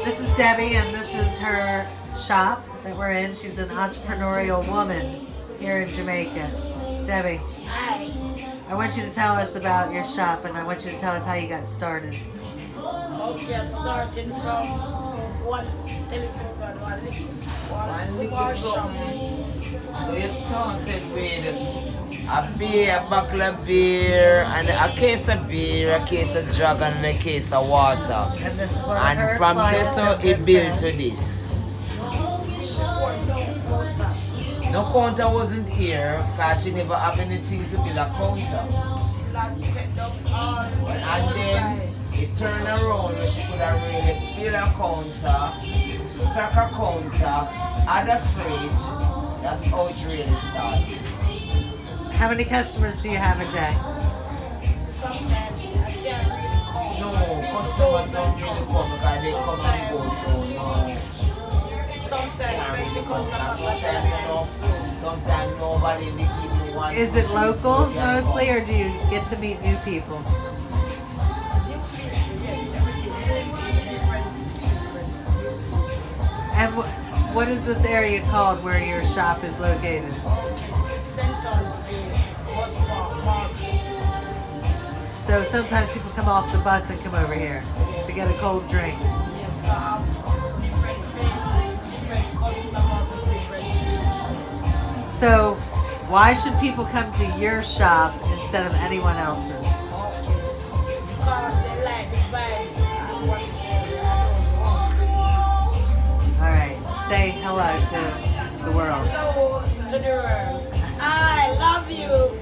This is Debbie, and this is her shop that we're in. She's an entrepreneurial woman here in Jamaica. Debbie, Hi. I want you to tell us about your shop, and I want you to tell us how you got started. Okay, I'm starting from one telephone gun, one small shop. We started with a beer, a bottle of beer, and a case of beer, a case of jug, and a case of water. And this is one of her And from clients this, and it good built to friends. this. Before no quota. No counter wasn't here, because she never had anything to build a counter. Till I take them all. And then it turned around where she could have really build a counter, stack a counter, add a fridge. That's how it really started. How many customers do you have a day? Sometimes I can't really call. No, because people customers don't really come because they come and go, so no. Sometimes the customers Sometimes, sometimes nobody they even want. Is it locals mostly, or do you get to meet new people? new people, yes, every day, new people, different people. And what is this area called where your shop is located? Okay, this is St. Anne's Bus Park Market. So sometimes people come off the bus and come over here to get a cold drink. Yes, I have different faces, different customers, different people. So why should people come to your shop instead of anyone else's? Okay, because they like the vibes and what's there. I don't know. All right, say hello to the world. Hello to the world. I love you.